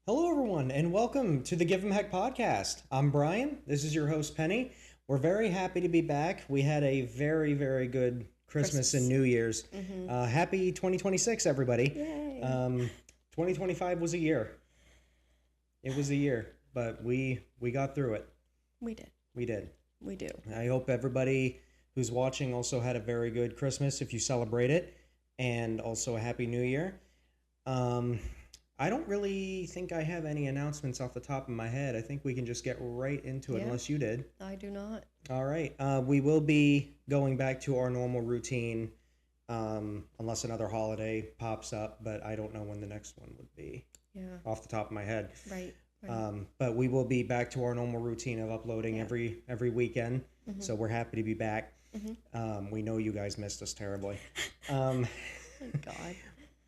Hello, everyone, and welcome to the Give 'em Heck podcast. I'm Brian. This is your host, Penny. We're very happy to be back. We had a very, very good Christmas and New Year's. Happy 2026, everybody. Yay. 2025 was a year. It was a year, but we got through it. We did. We did. We do. I hope everybody who's watching also had a very good Christmas if you celebrate it, and also a Happy New Year. I don't really think I have any announcements off the top of my head. I think we can just get right into it, Yeah. unless you did. I do not. All right. We will be going back to our normal routine, unless another holiday pops up, but I don't know when the next one would be Yeah. off the top of my head. Right. But we will be back to our normal routine of uploading every weekend. So we're happy to be back. We know you guys missed us terribly. Thank God.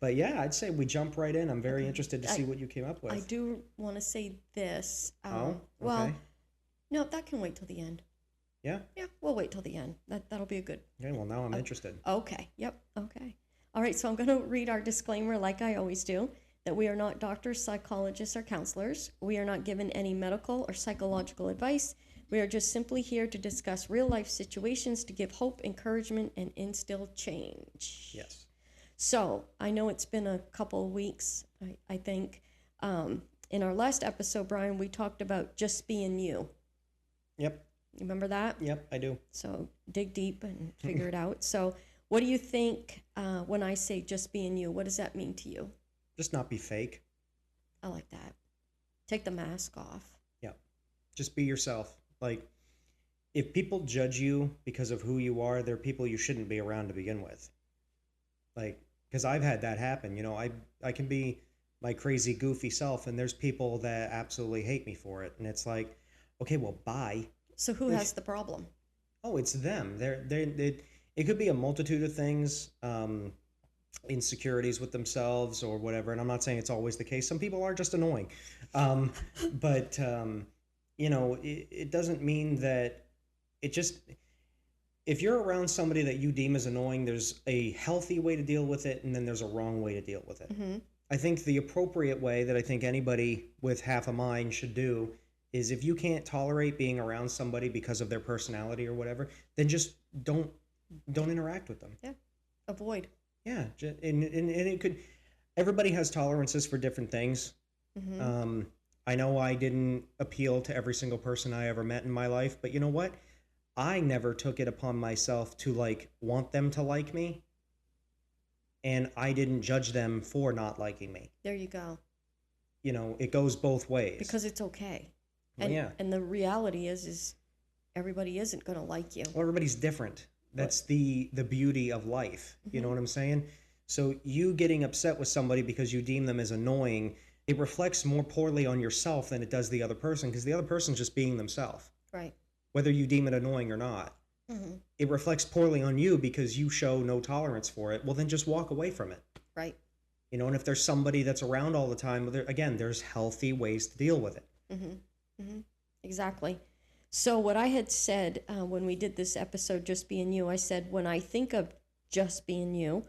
But yeah, I'd say we jump right in. I'm very interested to see what you came up with. I do want to say this. Okay. Well, no, that can wait till the end. Yeah? Yeah, we'll wait till the end. That'll be a good. Okay, well, now I'm interested. Okay. Yep. Okay. All right. So I'm going to read our disclaimer like I always do, that we are not doctors, psychologists, or counselors. We are not given any medical or psychological advice. We are just simply here to discuss real life situations to give hope, encouragement, and instill change. Yes. So I know it's been a couple of weeks, I think. In our last episode, Brian, we talked about just being you. Yep. You remember that? Yep, I do. So dig deep and figure it out. So what do you think when I say just being you? What does that mean to you? Just not be fake. I like that. Take the mask off. Yeah. Just be yourself. Like, if people judge you because of who you are, they're people you shouldn't be around to begin with. Like, because I've had that happen. I can be my crazy, goofy self, and there's people that absolutely hate me for it. And it's like, okay, well, bye. So who has the problem? Oh, it's them. It could be a multitude of things, insecurities with themselves or whatever. And I'm not saying it's always the case. Some people are just annoying. But, it doesn't mean that it just... If you're around somebody that you deem as annoying, there's a healthy way to deal with it, and then there's a wrong way to deal with it. I think the appropriate way that I think anybody with half a mind should do is, if you can't tolerate being around somebody because of their personality or whatever, then just don't interact with them. Yeah. Avoid. Yeah. And it could... Everybody has tolerances for different things. I know I didn't appeal to every single person I ever met in my life, but you know what? I never took it upon myself to want them to like me, and I didn't judge them for not liking me. There you go. It goes both ways. Because it's okay. Well, yeah. And the reality is everybody isn't going to like you. Well, everybody's different. That's the beauty of life. You know what I'm saying? So you getting upset with somebody because you deem them as annoying, it reflects more poorly on yourself than it does the other person, because the other person's just being themselves. Right. Whether you deem it annoying or not. It reflects poorly on you because you show no tolerance for it. Well, then just walk away from it. Right. And if there's somebody that's around all the time, there's healthy ways to deal with it. Exactly. So what I had said when we did this episode, Just Being You, I said, when I think of just being you,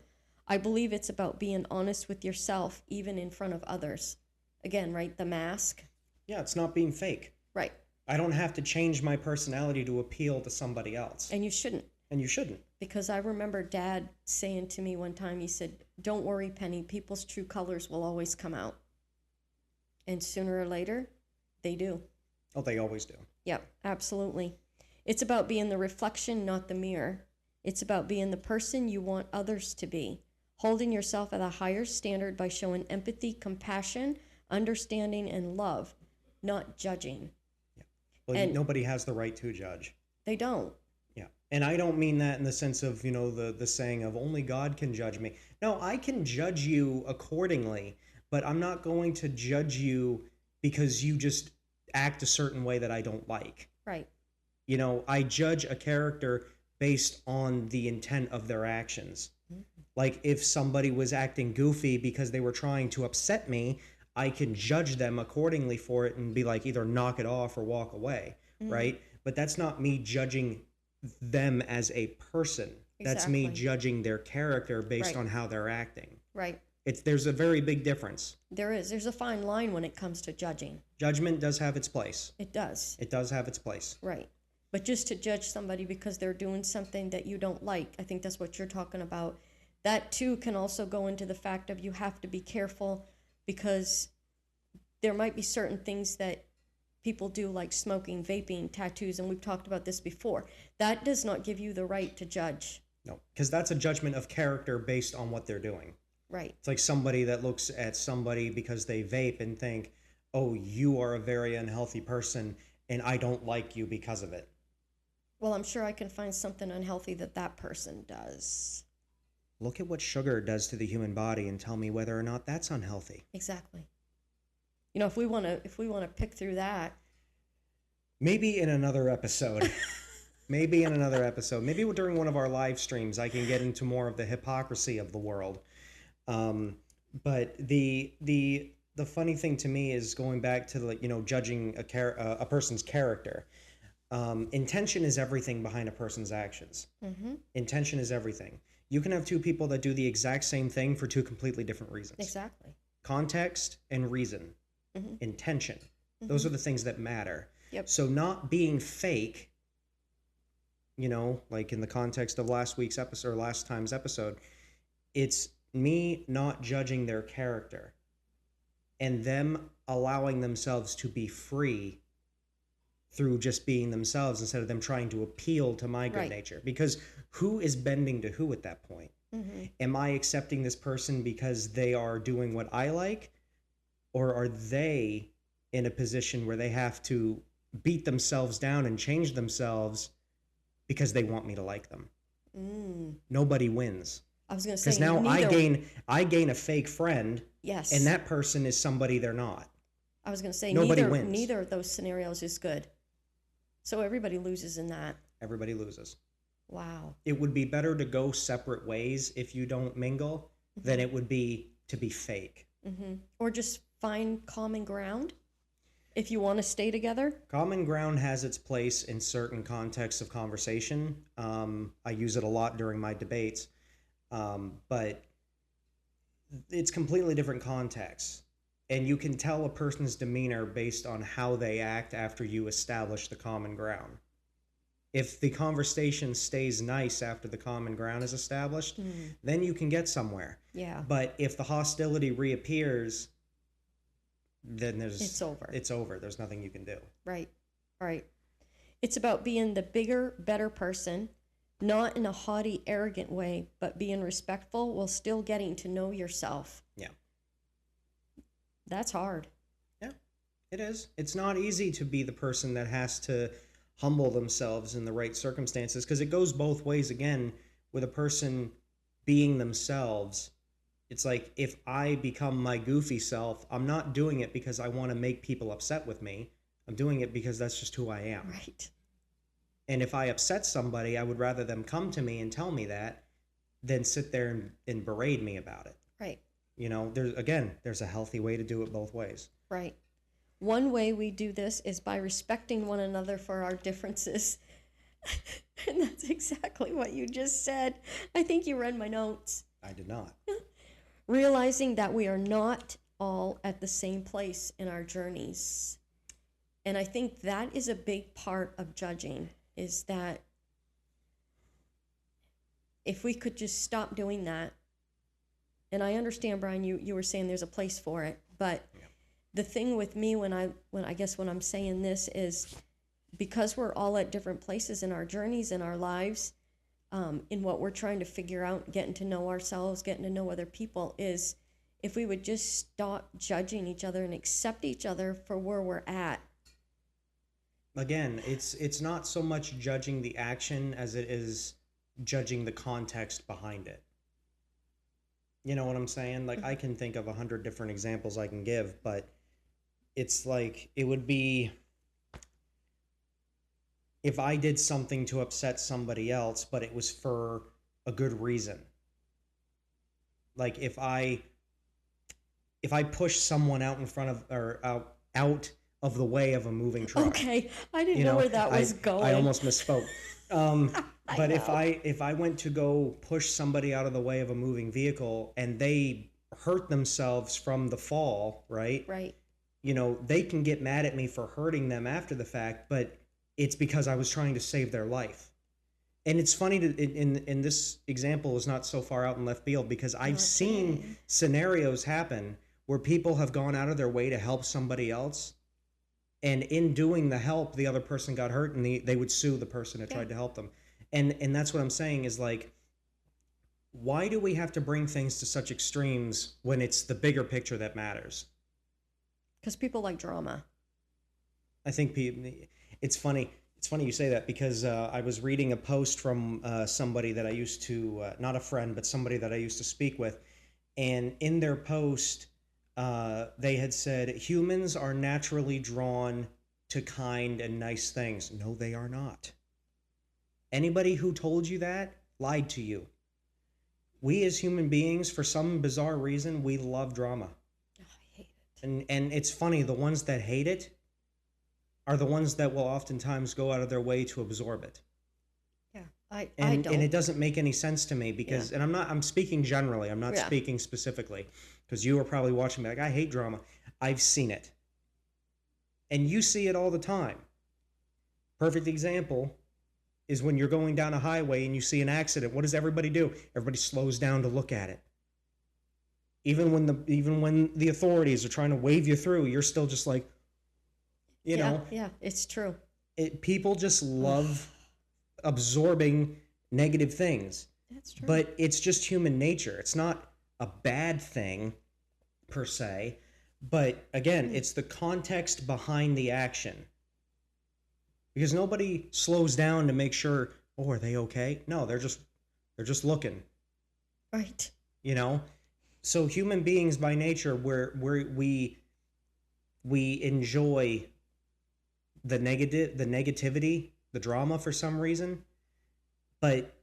I believe it's about being honest with yourself, even in front of others. Again, right? The mask. Yeah, it's not being fake. Right. I don't have to change my personality to appeal to somebody else. And you shouldn't. And you shouldn't. Because I remember Dad saying to me one time, he said, don't worry, Penny, people's true colors will always come out. And sooner or later, they do. Oh, they always do. Yep, absolutely. It's about being the reflection, not the mirror. It's about being the person you want others to be. Holding yourself at a higher standard by showing empathy, compassion, understanding, and love, not judging. Well, nobody has the right to judge. They don't. Yeah. And I don't mean that in the sense of, the saying of only God can judge me. No, I can judge you accordingly, but I'm not going to judge you because you just act a certain way that I don't like. Right. I judge a character based on the intent of their actions. Like, if somebody was acting goofy because they were trying to upset me, I can judge them accordingly for it and be like, either knock it off or walk away, right? But that's not me judging them as a person. That's me Exactly. judging their character based on how they're acting. Right. There's a very big difference. There's a fine line when it comes to judging. Judgment does have its place. It does. It does have its place. Right. But just to judge somebody because they're doing something that you don't like, I think that's what you're talking about. That too can also go into the fact of you have to be careful because there might be certain things that people do, like smoking, vaping, tattoos, and we've talked about this before. That does not give you the right to judge. No, because that's a judgment of character based on what they're doing. Right. It's like somebody that looks at somebody because they vape and think, oh, you are a very unhealthy person and I don't like you because of it. Well, I'm sure I can find something unhealthy that person does. Look at what sugar does to the human body and tell me whether or not that's unhealthy. Exactly. You know, if we want to pick through that. Maybe in another episode. Maybe during one of our live streams, I can get into more of the hypocrisy of the world. But the funny thing to me is going back to judging a person's character. Intention is everything behind a person's actions. Mm-hmm. Intention is everything. You can have two people that do the exact same thing for two completely different reasons. Exactly. Context and reason. Mm-hmm. Intention. Mm-hmm. Those are the things that matter. Yep. So not being fake, like in the context of last time's episode, it's me not judging their character and them allowing themselves to be free through just being themselves instead of them trying to appeal to my good nature. Because who is bending to who at that point? Mm-hmm. Am I accepting this person because they are doing what I like? Or are they in a position where they have to beat themselves down and change themselves because they want me to like them? Nobody wins. I was going to say, because now I gain a fake friend. Yes. And that person is somebody they're not. I was going to say, nobody wins. Neither of those scenarios is good. So everybody loses in that. Everybody loses. Wow. It would be better to go separate ways if you don't mingle than it would be to be fake. Mm-hmm. Or just find common ground if you want to stay together. Common ground has its place in certain contexts of conversation. I use it a lot during my debates, but it's completely different contexts. And you can tell a person's demeanor based on how they act after you establish the common ground. If the conversation stays nice after the common ground is established, then you can get somewhere. Yeah. But if the hostility reappears, then it's over. It's over. There's nothing you can do. Right. It's about being the bigger, better person, not in a haughty, arrogant way, but being respectful while still getting to know yourself. Yeah. That's hard. Yeah, it is. It's not easy to be the person that has to humble themselves in the right circumstances, because it goes both ways. Again, with a person being themselves, it's like if I become my goofy self, I'm not doing it because I want to make people upset with me. I'm doing it because that's just who I am. Right. And if I upset somebody, I would rather them come to me and tell me that than sit there and berate me about it. Right. There's a healthy way to do it both ways. Right. One way we do this is by respecting one another for our differences. And that's exactly what you just said. I think you read my notes. I did not. Realizing that we are not all at the same place in our journeys. And I think that is a big part of judging, is that if we could just stop doing that. And I understand, Brian, you were saying there's a place for it, but the thing with me when I'm saying this is because we're all at different places in our journeys, in our lives, in what we're trying to figure out, getting to know ourselves, getting to know other people, is if we would just stop judging each other and accept each other for where we're at. Again, it's not so much judging the action as it is judging the context behind it. You know what I'm saying? Like, I can think of 100 different examples I can give, but it's like, it would be if I did something to upset somebody else, but it was for a good reason. Like if I push someone out in front of, or out of the way of a moving truck. Okay, I didn't know where that was going. I almost misspoke. But if I went to go push somebody out of the way of a moving vehicle and they hurt themselves from the fall, right? Right. You know, they can get mad at me for hurting them after the fact, but it's because I was trying to save their life. And it's funny to in this example is not so far out in left field because I've Not seen today. scenarios happen where people have gone out of their way to help somebody else, and in doing the help, the other person got hurt, and they would sue the person that Yeah. tried to help them. And that's what I'm saying is like, why do we have to bring things to such extremes when it's the bigger picture that matters? Because people like drama. I think it's funny. It's funny you say that because I was reading a post from somebody that I used to, not a friend, but somebody that I used to speak with. And in their post, they had said, humans are naturally drawn to kind and nice things. No, they are not. Anybody who told you that lied to you. We as human beings, for some bizarre reason, we love drama. Oh, I hate it. And it's funny, the ones that hate it are the ones that will oftentimes go out of their way to absorb it. Yeah. I And don't. and it doesn't make any sense to me because and I'm speaking generally, I'm not Yeah. speaking specifically because you are probably watching me like I hate drama. I've seen it. And you see it all the time. Perfect example is when you're going down a highway and you see an accident. What does everybody do? Everybody slows down to look at it. Even when the authorities are trying to wave you through, you're still just like, you Yeah. know, Yeah. It's true. people just love absorbing negative things. That's true. But it's just human nature. It's not a bad thing per se, but again, it's the context behind the action. Because nobody slows down to make sure, oh, are they okay? No, they're just looking, Right. you know? So human beings by nature we enjoy the negativity, the drama for some reason, but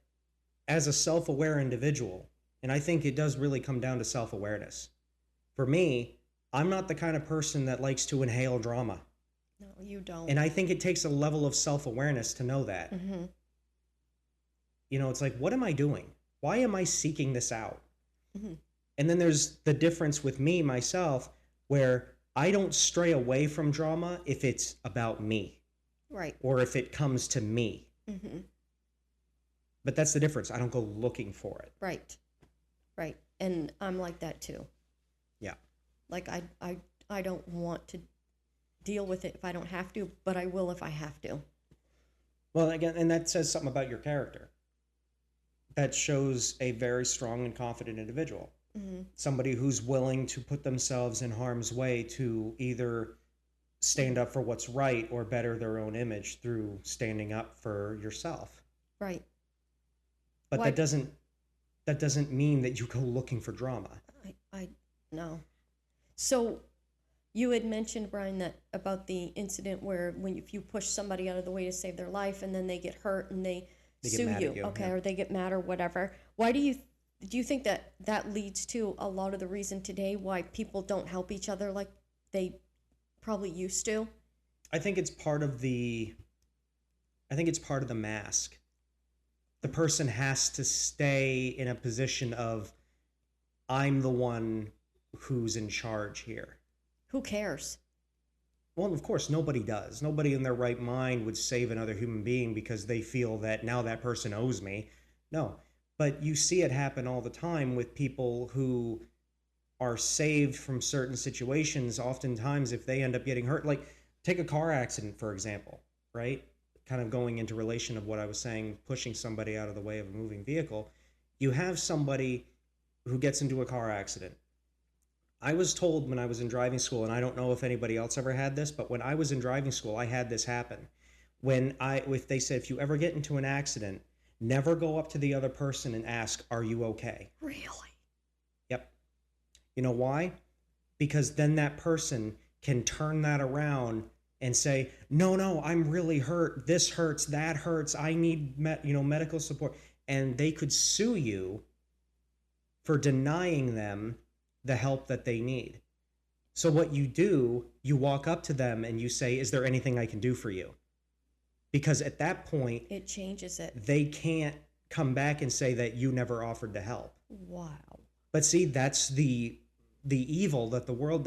as a self-aware individual, and I think it does really come down to self-awareness. For me, I'm not the kind of person that likes to inhale drama. No, you don't. And I think it takes a level of self-awareness to know that. Mm-hmm. You know, it's like, what am I doing? Why am I seeking this out? Mm-hmm. And then there's the difference with me, myself, where I don't stray away from drama if it's about me Right. or if it comes to me. Mm-hmm. But that's the difference. I don't go looking for it. Right. Right. And I'm like that too. Yeah. Like I don't want to deal with it if I don't have to, but I will if I have to. Well, again, and that says something about your character. That shows a very strong and confident individual. Mm-hmm. Somebody who's willing to put themselves in harm's way to either stand up for what's right or better their own image through standing up for yourself. Right. But Why- that doesn't mean that you go looking for drama. I no. So you had mentioned, Brian, that about the incident where if you push somebody out of the way to save their life and then they get hurt and they They get sue mad you, at you, okay, yeah. or they get mad or whatever. Why do you think that leads to a lot of the reason today why people don't help each other like they probably used to? I think it's part of the mask. The person has to stay in a position of I'm the one who's in charge here. Who cares? Well, of course, nobody does. Nobody in their right mind would save another human being because they feel that now that person owes me. No. But you see it happen all the time with people who are saved from certain situations. Oftentimes, if they end up getting hurt, like take a car accident, for example, right? Kind of going into relation of what I was saying, pushing somebody out of the way of a moving vehicle. You have somebody who gets into a car accident. I was told when I was in driving school, and I don't know if anybody else ever had this, but when I was in driving school, I had this happen. If they said, if you ever get into an accident, never go up to the other person and ask, are you okay? Really? Yep. You know why? Because then that person can turn that around and say, no, I'm really hurt. This hurts, that hurts. I need medical support. And they could sue you for denying them the help that they need. So what you do, you walk up to them and you say, is there anything I can do for you? Because at that point, It changes it. they can't come back and say that you never offered to help. Wow. But see, that's the evil that the world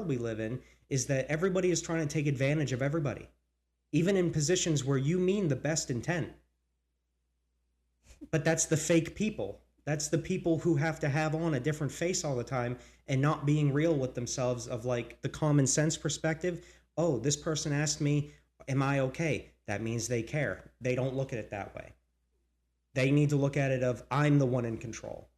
we live in, is that everybody is trying to take advantage of everybody, even in positions where you mean the best intent. But that's the fake people. That's the people who have to have on a different face all the time and not being real with themselves, of like the common sense perspective. Oh, this person asked me, am I okay? That means they care. They don't look at it that way. They need to look at it of, I'm the one in control.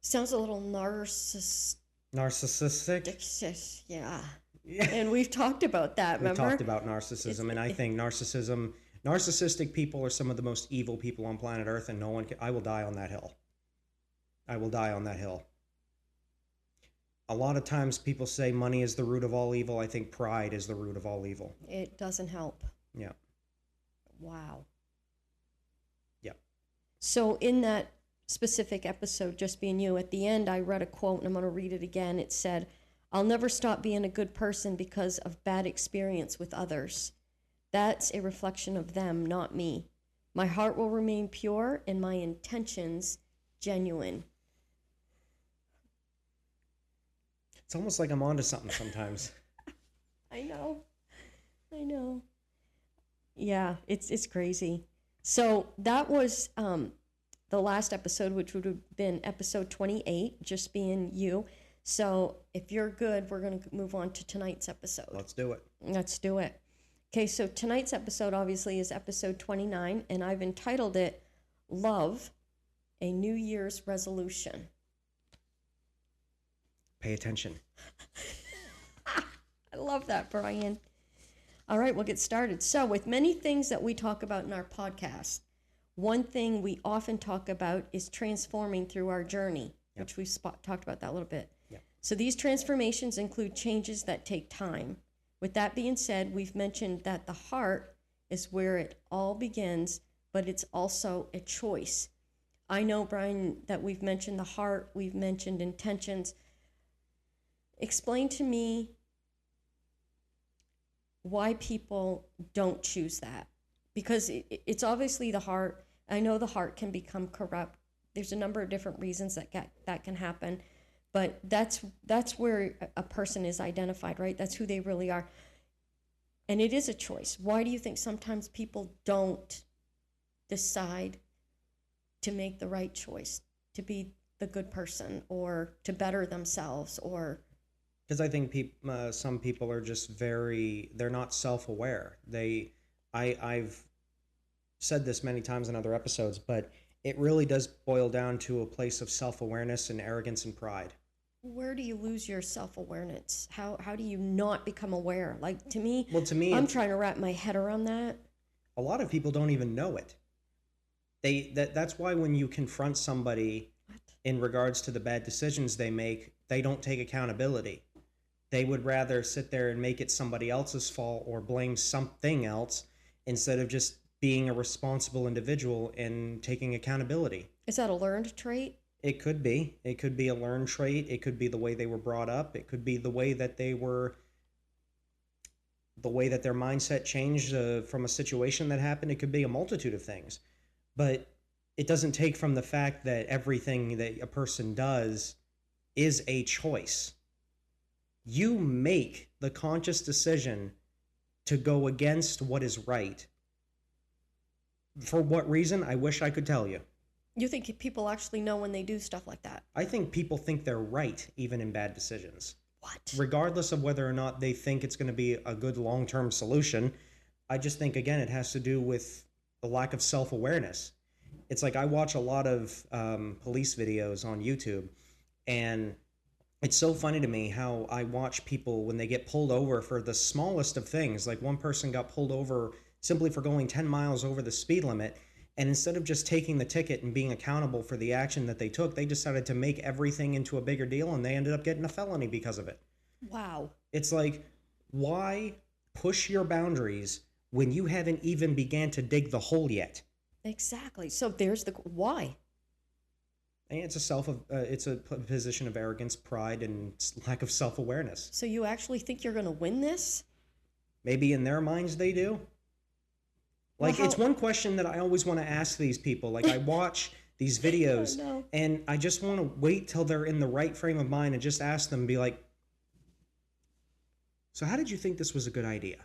Sounds a little narcissistic. Narcissistic? Yeah. Yeah. And we've talked about that, We remember? talked about narcissism, and I think narcissistic people are some of the most evil people on planet Earth, and I will die on that hill. I will die on that hill. A lot of times people say money is the root of all evil. I think pride is the root of all evil. It doesn't help. Yeah. Wow. Yeah. So in that specific episode, Just Being You, at the end, I read a quote, and I'm going to read it again. It said, "I'll never stop being a good person because of bad experience with others. That's a reflection of them, not me. My heart will remain pure and my intentions genuine." It's almost like I'm onto something sometimes. I know. Yeah, it's crazy. So that was the last episode, which would have been episode 28, Just Being You. So if you're good, we're going to move on to tonight's episode. Let's do it. Let's do it. Okay, so tonight's episode obviously is episode 29, and I've entitled it Love, a New Year's Resolution. Pay attention. I love that, Brian. All right, we'll get started. So with many things that we talk about in our podcast, one thing we often talk about is transforming through our journey, which we've talked about that a little bit. Yep. So these transformations include changes that take time. With that being said, we've mentioned that the heart is where it all begins, but it's also a choice. I know, Brian, that we've mentioned the heart, we've mentioned intentions. Explain to me why people don't choose that. Because it's obviously the heart. I know the heart can become corrupt. There's a number of different reasons that can happen. But that's where a person is identified, right? That's who they really are. And it is a choice. Why do you think sometimes people don't decide to make the right choice, to be the good person, or to better themselves, or... Because I think some people are just they're not self-aware. I've said this many times in other episodes, but it really does boil down to a place of self-awareness and arrogance and pride. Where do you lose your self-awareness? How do you not become aware? Like, to me, I'm trying to wrap my head around that. A lot of people don't even know it. That's why when you confront somebody in regards to the bad decisions they make, they don't take accountability. They would rather sit there and make it somebody else's fault or blame something else instead of just being a responsible individual and taking accountability. Is that a learned trait? It could be. It could be a learned trait. It could be the way they were brought up. It could be the way that their mindset changed from a situation that happened. It could be a multitude of things. But it doesn't take from the fact that everything that a person does is a choice. You make the conscious decision to go against what is right. For what reason? I wish I could tell you. You think people actually know when they do stuff like that? I think people think they're right, even in bad decisions. What? Regardless of whether or not they think it's going to be a good long-term solution, I just think, again, it has to do with the lack of self-awareness. It's like I watch a lot of police videos on YouTube, and it's so funny to me how I watch people when they get pulled over for the smallest of things. Like one person got pulled over simply for going 10 miles over the speed limit. And instead of just taking the ticket and being accountable for the action that they took, they decided to make everything into a bigger deal, and they ended up getting a felony because of it. Wow. It's like, why push your boundaries when you haven't even began to dig the hole yet? Exactly. So there's the why. And it's a position of arrogance, pride, and lack of self-awareness. So you actually think you're going to win this? Maybe in their minds they do. Like, it's one question that I always want to ask these people. Like, I watch these videos, no. and I just want to wait till they're in the right frame of mind and just ask them, be like, so how did you think this was a good idea?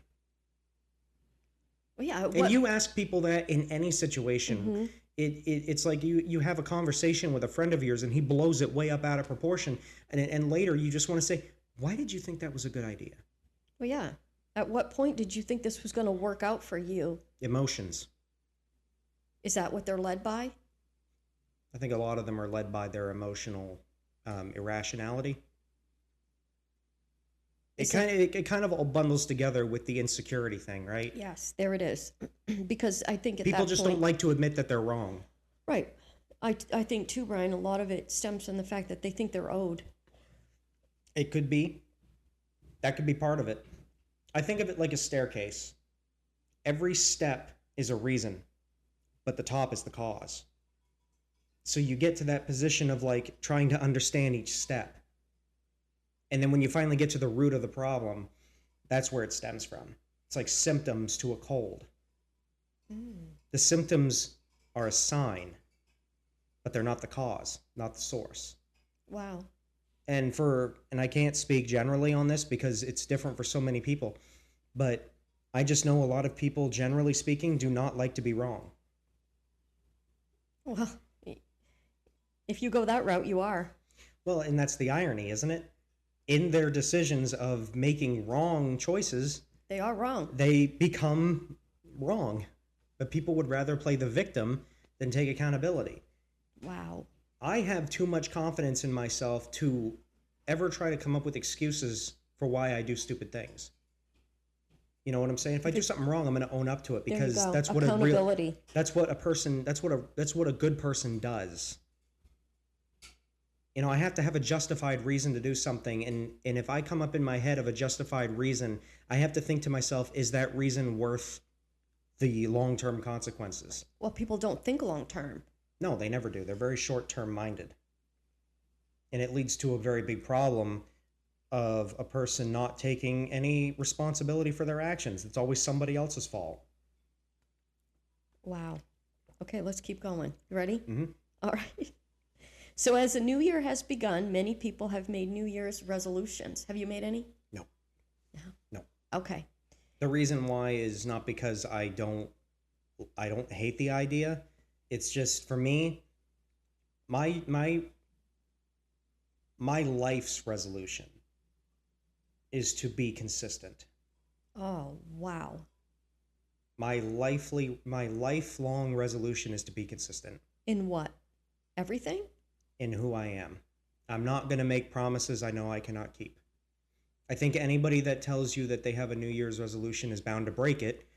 Well, yeah. And you ask people that in any situation. Mm-hmm. It's like you have a conversation with a friend of yours and he blows it way up out of proportion, and later you just want to say, why did you think that was a good idea? Well, yeah. At what point did you think this was going to work out for you? Emotions. Is that what they're led by? I think a lot of them are led by their emotional irrationality. It kind of all bundles together with the insecurity thing, right? Yes, there it is. Because I think at People that just point, don't like to admit that they're wrong. right. I think too, Brian, a lot of it stems from the fact that they think they're owed. It could be. That could be part of it. I think of it like a staircase. Every step is a reason, but the top is the cause. So you get to that position of like trying to understand each step. And then when you finally get to the root of the problem, that's where it stems from. It's like symptoms to a cold. The symptoms are a sign, but they're not the cause, not the source. Wow. And I can't speak generally on this because it's different for so many people, but I just know a lot of people, generally speaking, do not like to be wrong. Well, if you go that route, you are. Well, and that's the irony, isn't it? In their decisions of making wrong choices, They are wrong. they become wrong. But people would rather play the victim than take accountability. Wow. I have too much confidence in myself to ever try to come up with excuses for why I do stupid things. You know what I'm saying? If I do something wrong, I'm going to own up to it There you because go. that's what a real, Accountability. that's what a good person does. You know, I have to have a justified reason to do something, and if I come up in my head of a justified reason, I have to think to myself, is that reason worth the long-term consequences? Well, people don't think long term. No, they never do. They're very short-term minded. And it leads to a very big problem of a person not taking any responsibility for their actions. It's always somebody else's fault. Wow. Okay, let's keep going. You ready? Mm-hmm. All right. So, as a new year has begun, many people have made New Year's resolutions. Have you made any? No. No. Okay. The reason why is not because I don't hate the idea. It's just for me, my life's resolution is to be consistent. Oh, wow. My lifelong resolution is to be consistent In what? Everything? in who I am. I'm not going to make promises I know I cannot keep. I think anybody that tells you that they have a New Year's resolution is bound to break it,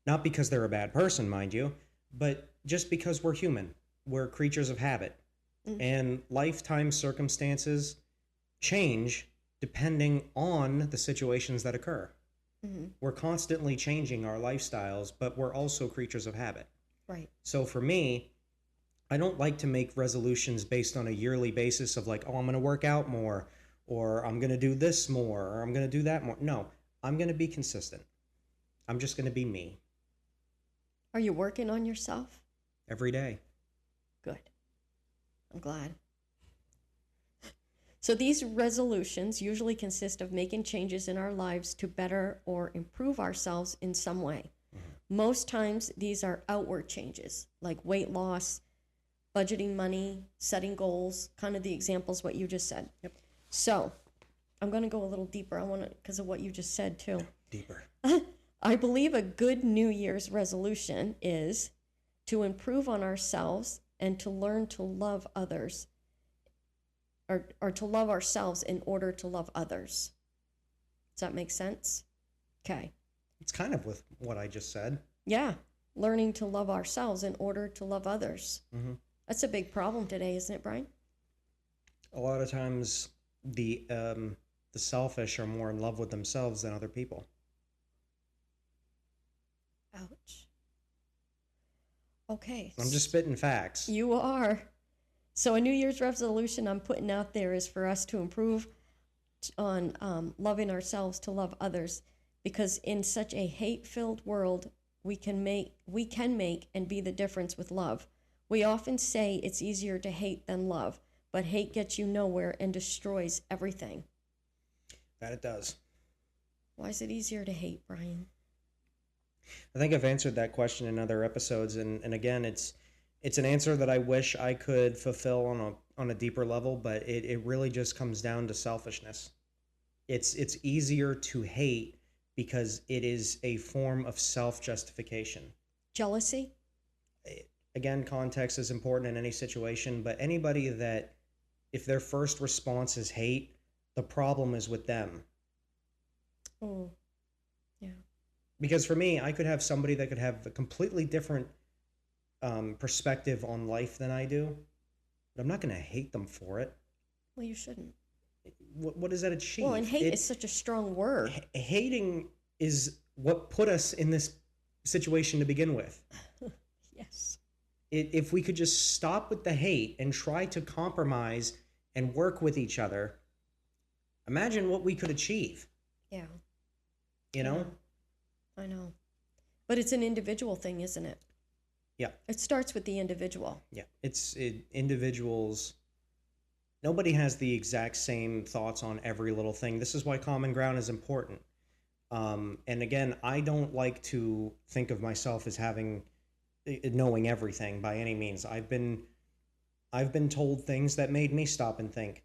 not because they're a bad person, mind you, but just because we're human. We're creatures of habit. And lifetime circumstances change depending on the situations that occur. We're constantly changing our lifestyles, but we're also creatures of habit. Right. So for me, I don't like to make resolutions based on a yearly basis of like, oh, I'm going to work out more, or I'm going to do this more, or I'm going to do that more. No, I'm going to be consistent. I'm just going to be me Are you working on yourself? every day. Good. I'm glad. So these resolutions usually consist of making changes in our lives to better or improve ourselves in some way. Most times these are outward changes, like weight loss, budgeting money, setting goals, kind of the examples what you just said. Yep. So I'm going to go a little deeper. I want to, because of what you just said too. Deeper. I believe a good New Year's resolution is to improve on ourselves and to learn to love others, or to love ourselves in order to love others. Does that make sense? Okay. It's kind of with what I just said. Yeah. Learning to love ourselves in order to love others. Mm-hmm. That's a big problem today, isn't it, Brian? A lot of times the selfish are more in love with themselves than other people. Ouch. Okay. I'm just spitting facts. You are. So a New Year's resolution I'm putting out there is for us to improve on loving ourselves to love others, because in such a hate-filled world, we can make and be the difference with love. We often say it's easier to hate than love, but hate gets you nowhere and destroys everything. That it does. Why is it easier to hate, Brian? I think I've answered that question in other episodes, and again, it's an answer that I wish I could fulfill on a deeper level, but it really just comes down to selfishness. It's easier to hate because it is a form of self-justification. Jealousy? Again, context is important in any situation, but anybody that, if their first response is hate, the problem is with them. Oh, yeah. Because for me, I could have somebody that could have a completely different perspective on life than I do, but I'm not going to hate them for it. Well, you shouldn't. What does that achieve? Well, and hate is such a strong word. Hating is what put us in this situation to begin with. Yes. If we could just stop with the hate and try to compromise and work with each other, imagine what we could achieve. Yeah. You know? Yeah, I know. But it's an individual thing, isn't it? Yeah. It starts with the individual. Yeah. Individuals. Nobody has the exact same thoughts on every little thing. This is why common ground is important. And again, I don't like to think of myself as knowing everything by any means. I've been told things that made me stop and think.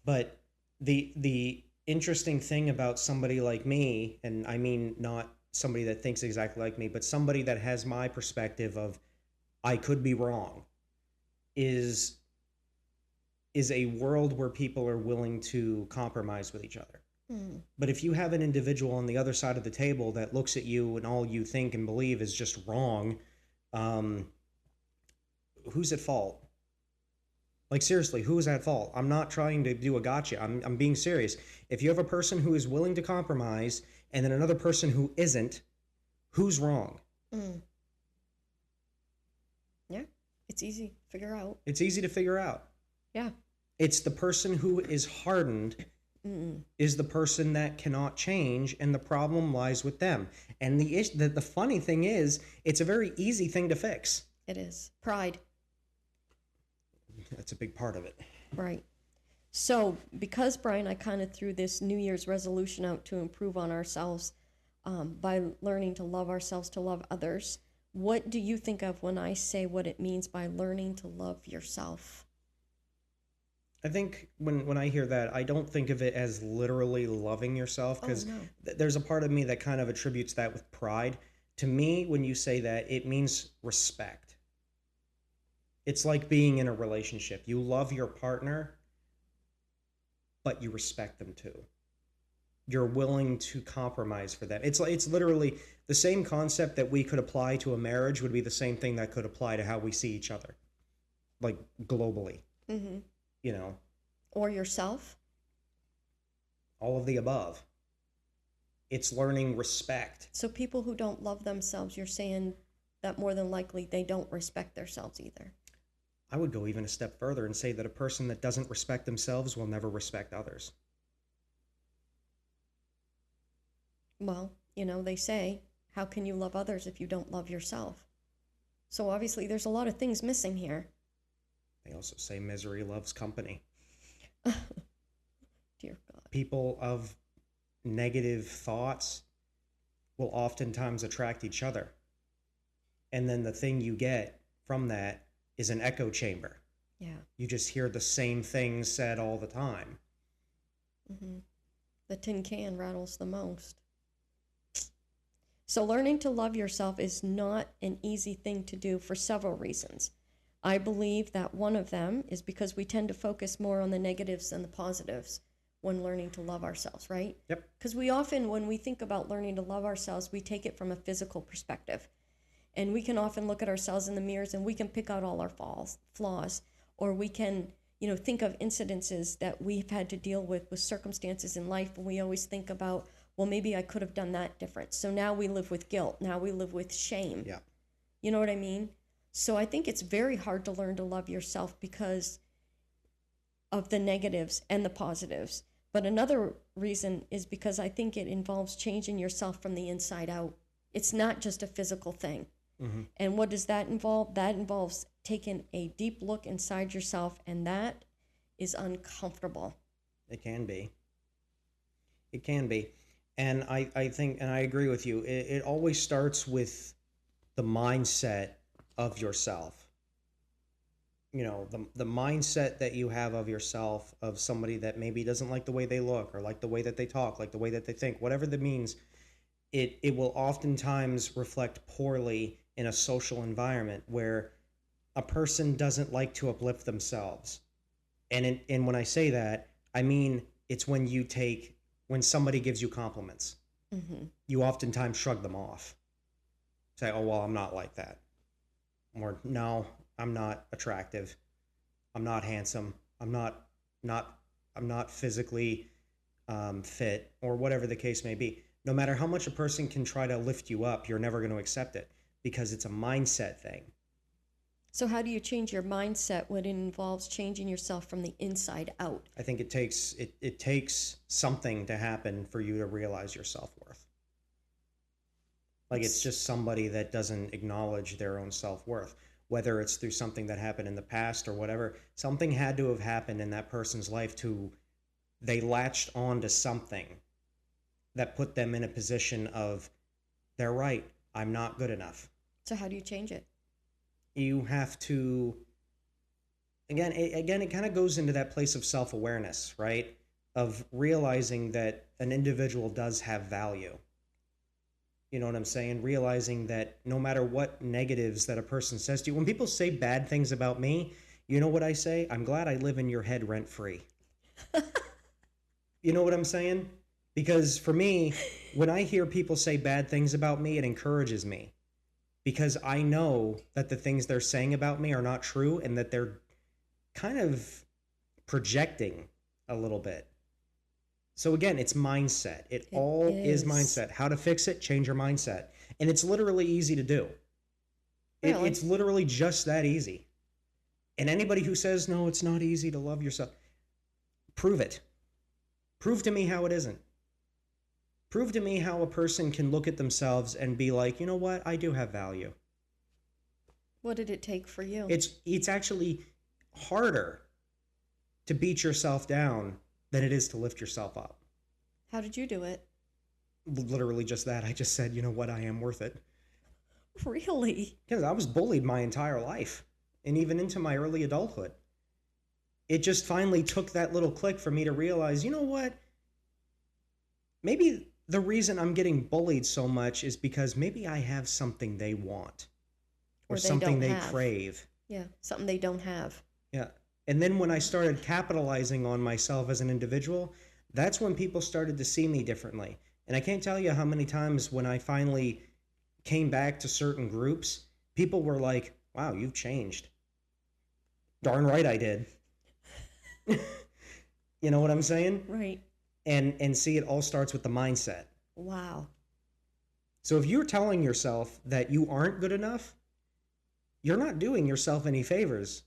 But the interesting thing about somebody like me, and I mean not somebody that thinks exactly like me, but somebody that has my perspective of I could be wrong, is a world where people are willing to compromise with each other. But if you have an individual on the other side of the table that looks at you and all you think and believe is just wrong, who's at fault? Like, seriously, who is at fault? I'm not trying to do a gotcha. I'm being serious. If you have a person who is willing to compromise and then another person who isn't, who's wrong? Yeah, it's easy to figure out. It's easy to figure out. Yeah. It's the person who is hardened is the person that cannot change, and the problem lies with them. And the funny thing is, it's a very easy thing to fix. It is. Pride. That's a big part of it. Right. So, because, Brian, I kind of threw this New Year's resolution out to improve on ourselves by learning to love ourselves, to love others, what do you think of when I say what it means by learning to love yourself? I think when I hear that, I don't think of it as literally loving yourself, because there's a part of me that kind of attributes that with pride. To me, when you say that, it means respect. It's like being in a relationship. You love your partner, but you respect them too. You're willing to compromise for them. It's literally the same concept that we could apply to a marriage would be the same thing that could apply to how we see each other, like globally. Mm-hmm. You know, or yourself. All of the above. It's learning respect. So people who don't love themselves, you're saying that more than likely they don't respect themselves either. I would go even a step further and say that a person that doesn't respect themselves will never respect others. Well, they say, how can you love others if you don't love yourself? So obviously there's a lot of things missing here. They also say misery loves company. Dear God. People of negative thoughts will oftentimes attract each other. And then the thing you get from that is an echo chamber. Yeah. You just hear the same things said all the time. Mm-hmm. The tin can rattles the most. So learning to love yourself is not an easy thing to do for several reasons. I believe that one of them is because we tend to focus more on the negatives than the positives when learning to love ourselves, right? Yep. Because we often, when we think about learning to love ourselves, we take it from a physical perspective. And we can often look at ourselves in the mirrors and we can pick out all our flaws, or we can, think of incidences that we've had to deal with circumstances in life, and we always think about, well, maybe I could have done that different. So now we live with guilt. Now we live with shame. Yeah. You know what I mean? So I think it's very hard to learn to love yourself because of the negatives and the positives. But another reason is because I think it involves changing yourself from the inside out. It's not just a physical thing. Hmm. And what does that involve? That involves taking a deep look inside yourself, and that is uncomfortable. It can be. It can be. And I think, and I agree with you, it always starts with the mindset of yourself. You know, the mindset that you have of yourself, of somebody that maybe doesn't like the way they look or like the way that they talk, like the way that they think, whatever that means, it will oftentimes reflect poorly in a social environment where a person doesn't like to uplift themselves. And when I say that, I mean it's when somebody gives you compliments, Hmm. you oftentimes shrug them off. Say, "Oh well, I'm not like that," or "No, I'm not attractive. I'm not handsome. Not I'm not physically fit," or whatever the case may be. No matter how much a person can try to lift you up, you're never going to accept it because it's a mindset thing. So, how do you change your mindset when it involves changing yourself from the inside out? I think it takes something to happen for you to realize your self-worth. Like it's It's just somebody that doesn't acknowledge their own self-worth, whether it's through something that happened in the past or whatever. Something had to have happened in that person's life to they latched on to something that put them in a position of they're right, I'm not good enough. so how do you change it? You have to again it kind of goes into that place of self-awareness, right? Of realizing that an individual does have value. You know what I'm saying? Realizing that no matter what negatives that a person says to you, when people say bad things about me, you know what I say? I'm glad I live in your head rent free. You know what I'm saying? Because for me, when I hear people say bad things about me, it encourages me because I know that the things they're saying about me are not true and that they're kind of projecting a little bit. So again, it's mindset. It It all is is. mindset. How to fix it? Change your mindset. And it's literally easy to do. Really? It's literally just that easy. And anybody who says, no, it's not easy to love yourself, prove it. Prove to me how it isn't. Prove to me how a person can look at themselves and be like, you know what? I do have value. What did it take for you? It's actually harder to beat yourself down than it is to lift yourself up. How did you do it? Literally just that. I just said, you know what? I am worth it. Really? Because I was bullied my entire life and even into my early adulthood. It just finally took that little click for me to realize, you know what? Maybe the reason I'm getting bullied so much is because maybe I have something they want or Or they something don't they have. crave. Yeah, something they don't have. Yeah. And then when I started capitalizing on myself as an individual, that's when people started to see me differently. And I can't tell you how many times when I finally came back to certain groups, people were like, wow, you've changed. Darn right I did. You know what I'm saying? Right. And see, it all starts with the mindset. Wow. So if you're telling yourself that you aren't good enough, you're not doing yourself any favors.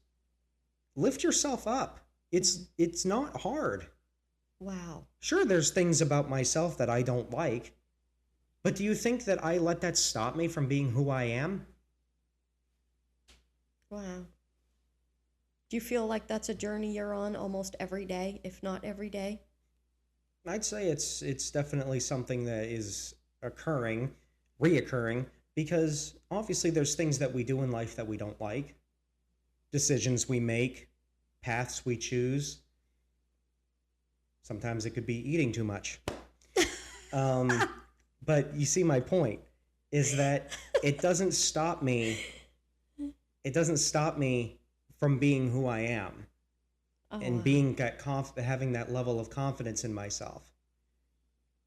Lift yourself up. It's not hard. Wow. Sure, there's things about myself that I don't like, but do you think that I let that stop me from being who I am? Wow. Do you feel like that's a journey you're on almost every day, if not every day? I'd say it's definitely something that is reoccurring, because obviously there's things that we do in life that we don't like, decisions we make, paths we choose. Sometimes it could be eating too much. Um, but you see my point is that it doesn't stop me. It doesn't stop me from being who I am Oh, and wow. having that level of confidence in myself.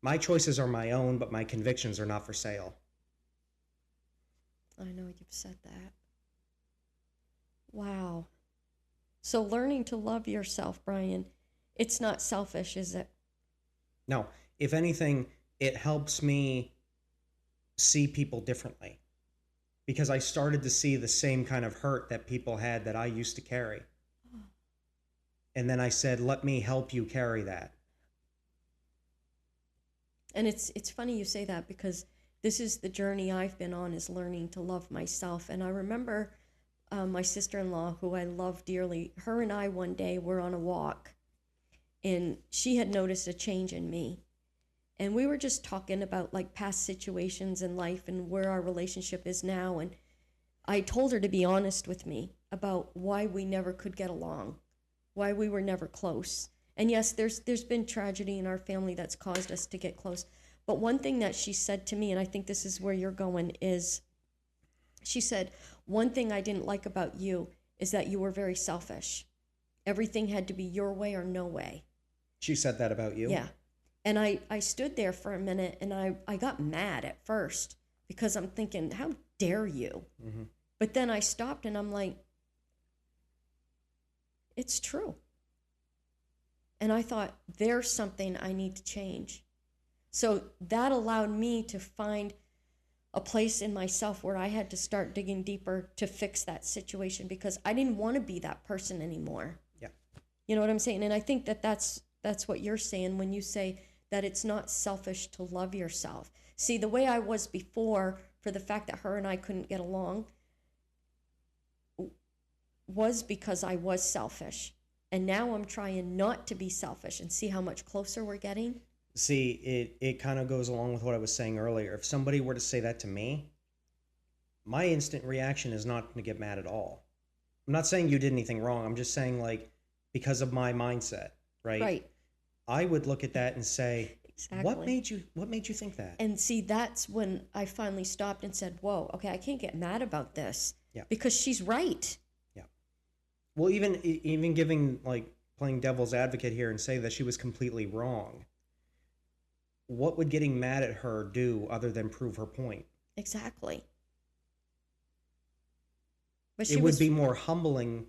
My choices are my own, but my convictions are not for sale. I know you've said that. Wow. So learning to love yourself, Brian, it's not selfish, is it? No, if anything, it helps me see people differently because I started to see the same kind of hurt that people had that I used to carry. And then I said, let me help you carry that. And it's funny you say that because this is the journey I've been on, is learning to love myself. And I remember my sister-in-law, who I love dearly, her and I one day were on a walk, and she had noticed a change in me. And we were just talking about like past situations in life and where our relationship is now. And I told her to be honest with me about why we never could get along, why we were never close. And yes, there's been tragedy in our family that's caused us to get close. But one thing that she said to me, and I think this is where you're going, is she said, one thing I didn't like about you is that you were very selfish. Everything had to be your way or no way. She said that about you? Yeah. And I stood there for a minute, and I got mad at first because I'm thinking, how dare you? Mm-hmm. But then I stopped and I'm like, it's true. And I thought, there's something I need to change. So that allowed me to find a place in myself where I had to start digging deeper to fix that situation, because I didn't want to be that person anymore. Yeah. You know what I'm saying? And I think that that's what you're saying when you say that it's not selfish to love yourself. See, the way I was before, for the fact that her and I couldn't get along, was because I was selfish. And now I'm trying not to be selfish, and see how much closer we're getting. See, it kind of goes along with what I was saying earlier. If somebody were to say that to me, my instant reaction is not to get mad at all. I'm not saying you did anything wrong. I'm just saying, like, because of my mindset, right? Right. I would look at that and say, Exactly. what made you think that? And see, that's when I finally stopped and said, whoa, okay, I can't get mad about this. Yeah. Because she's right. Yeah. Well, even giving, like, playing devil's advocate here and say that she was completely wrong, what would getting mad at her do other than prove her point? Exactly. But It would be more humbling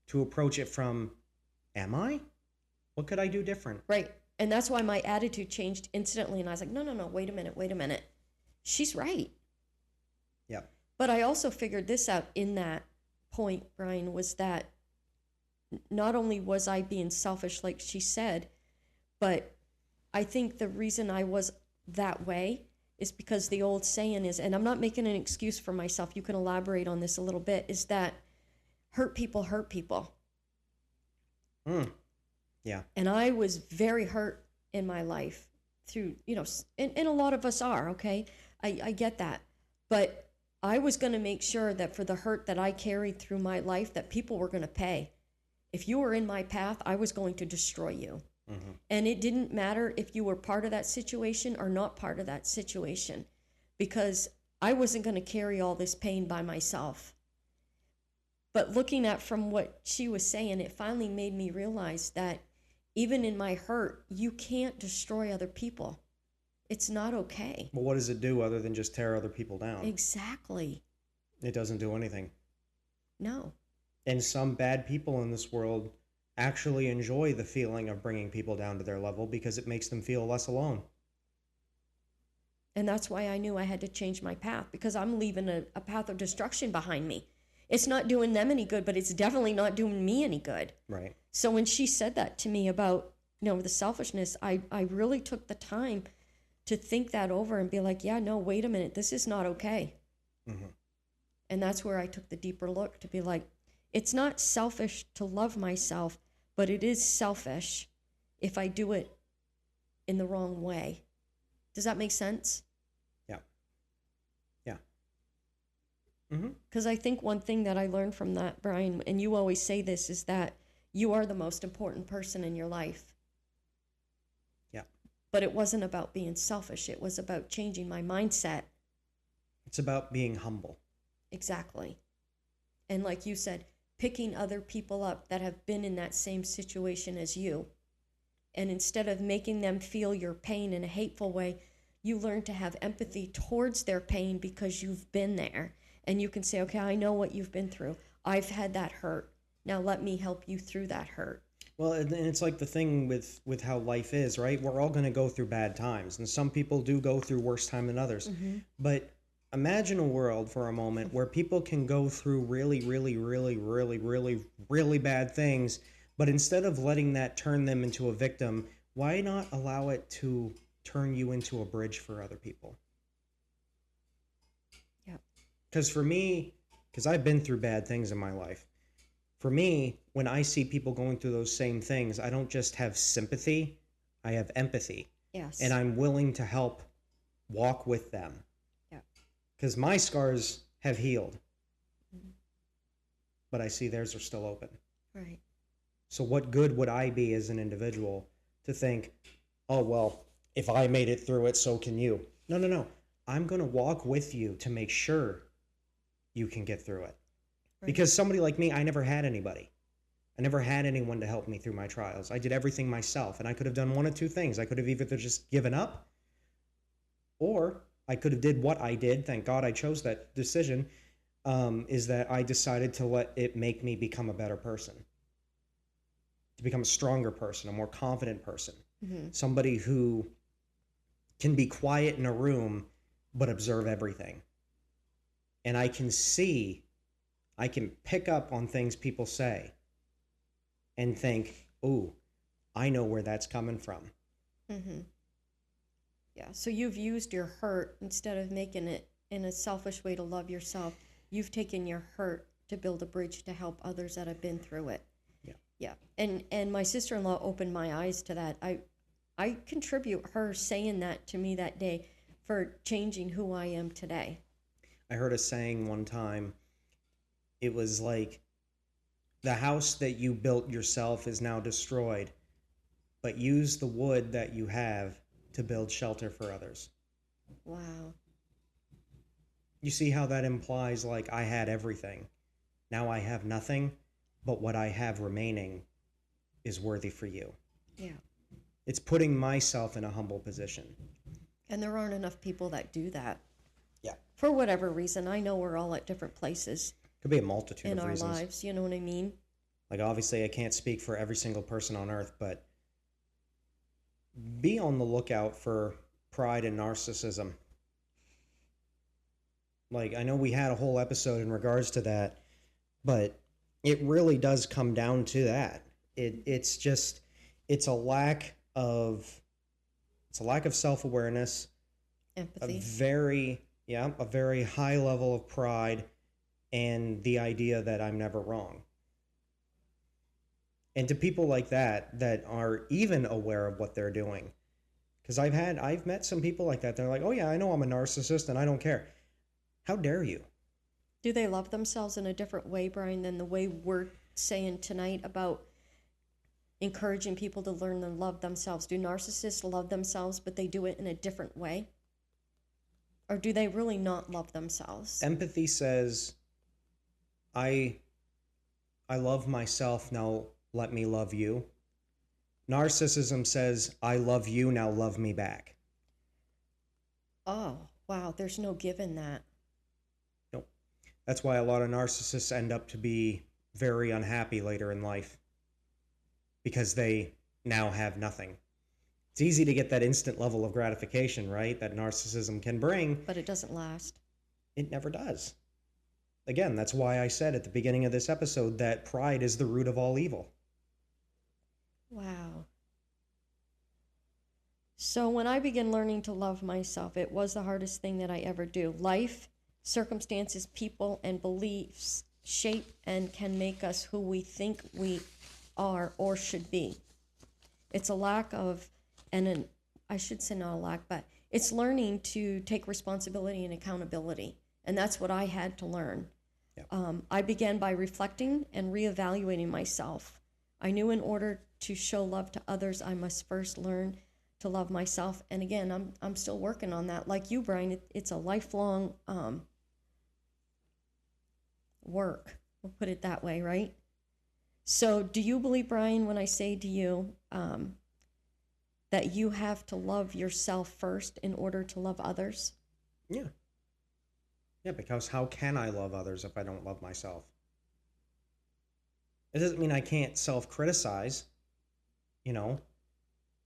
to approach it from, am I? What could I do different? right. And that's why my attitude changed instantly. And I was like, no, wait a minute. She's right. Yeah. But I also figured this out in that point, Brian, was that not only was I being selfish, like she said, but I think the reason I was that way is because the old saying is, and I'm not making an excuse for myself, you can elaborate on this a little bit, is that hurt people hurt people. Yeah. And I was very hurt in my life through, and a lot of us are, okay? I get that. But I was going to make sure that for the hurt that I carried through my life, that people were going to pay. If you were in my path, I was going to destroy you. Mm-hmm. And it didn't matter if you were part of that situation or not part of that situation, because I wasn't going to carry all this pain by myself. But looking at from what she was saying, it finally made me realize that even in my hurt, you can't destroy other people. It's not okay. Well, what does it do other than just tear other people down? Exactly. It doesn't do anything. No. And some bad people in this world actually enjoy the feeling of bringing people down to their level because it makes them feel less alone. And that's why I knew I had to change my path, because I'm leaving a path of destruction behind me. It's not doing them any good, but it's definitely not doing me any good. Right. So when she said that to me about, the selfishness, I really took the time to think that over and be like, yeah, no, wait a minute, this is not okay. Mm-hmm. And that's where I took the deeper look to be like, it's not selfish to love myself, but it is selfish if I do it in the wrong way. Does that make sense? Yeah. Yeah. Mm-hmm. Because I think one thing that I learned from that, Brian, and you always say this, is that you are the most important person in your life. Yeah. But it wasn't about being selfish. It was about changing my mindset. It's about being humble. Exactly. And like you said, picking other people up that have been in that same situation as you. And instead of making them feel your pain in a hateful way, you learn to have empathy towards their pain because you've been there. And you can say, okay, I know what you've been through. I've had that hurt. Now let me help you through that hurt. Well, and it's like the thing with how life is, right? We're all going to go through bad times. And some people do go through worse time than others. Mm-hmm. But imagine a world for a moment where people can go through really, really, really, really, really, really bad things, but instead of letting that turn them into a victim, why not allow it to turn you into a bridge for other people? Because for me, because I've been through bad things in my life, for me, when I see people going through those same things, I don't just have sympathy, I have empathy. Yes. And I'm willing to help walk with them. Yeah. Because my scars have healed, Mhm. but I see theirs are still open. Right. So, what good would I be as an individual to think, oh, well, if I made it through it, so can you? No, no, no. I'm going to walk with you to make sure you can get through it. Right. Because somebody like me, I never had anybody. I never had anyone to help me through my trials. I did everything myself, and I could have done one of two things. I could have either just given up, or I could have did what I did. Thank God I chose that decision. Is that I decided to let it make me become a better person, to become a stronger person, a more confident person, somebody who can be quiet in a room but observe everything. And I can pick up on things people say and think, "Ooh, I know where that's coming from." Mm-hmm. Yeah. So you've used your hurt instead of making it in a selfish way to love yourself. You've taken your hurt to build a bridge to help others that have been through it. Yeah. Yeah. And my sister-in-law opened my eyes to that. I contribute her saying that to me that day for changing who I am today. I heard a saying one time. It was like, the house that you built yourself is now destroyed, but use the wood that you have to build shelter for others. Wow. You see how that implies, like, I had everything. Now I have nothing, but what I have remaining is worthy for you. Yeah. It's putting myself in a humble position. And there aren't enough people that do that. Yeah. For whatever reason. I know we're all at different places Could be a multitude in of our reasons. lives. You know what I mean? Like, obviously, I can't speak for every single person on earth, but be on the lookout for pride and narcissism. Like, I know we had a whole episode in regards to that, but it really does come down to that. It's just, it's a lack of self-awareness, a Empathy. a very high level of pride, and the idea that I'm never wrong. And to people like that are even aware of what they're doing, because I've met some people like that. They're like, oh yeah, I know I'm a narcissist and I don't care. How dare you? Do they love themselves in a different way, Brian, than the way we're saying tonight about encouraging people to learn and love themselves? Do narcissists love themselves, but they do it in a different way? Or do they really not love themselves? Empathy says, I love myself, now let me love you. Narcissism says, I love you, now love me back. Oh, wow, there's no give in that. Nope. That's why a lot of narcissists end up to be very unhappy later in life, because they now have nothing. It's easy to get that instant level of gratification, right? That narcissism can bring. But it doesn't last. It never does. Again, that's why I said at the beginning of this episode that pride is the root of all evil. Wow. So when I began learning to love myself, it was the hardest thing that I ever do. Life, circumstances, people, and beliefs shape and can make us who we think we are or should be. It's a lack of, I should say not a lack, but it's learning to take responsibility and accountability. And that's what I had to learn. Yeah. I began by reflecting and reevaluating myself. I knew in order to show love to others, I must first learn to love myself. And again, I'm still working on that. Like you, Brian, it's a lifelong work. We'll put it that way, right? So do you believe, Brian, when I say to you that you have to love yourself first in order to love others? Yeah. Yeah, because how can I love others if I don't love myself? It doesn't mean I can't self-criticize, you know?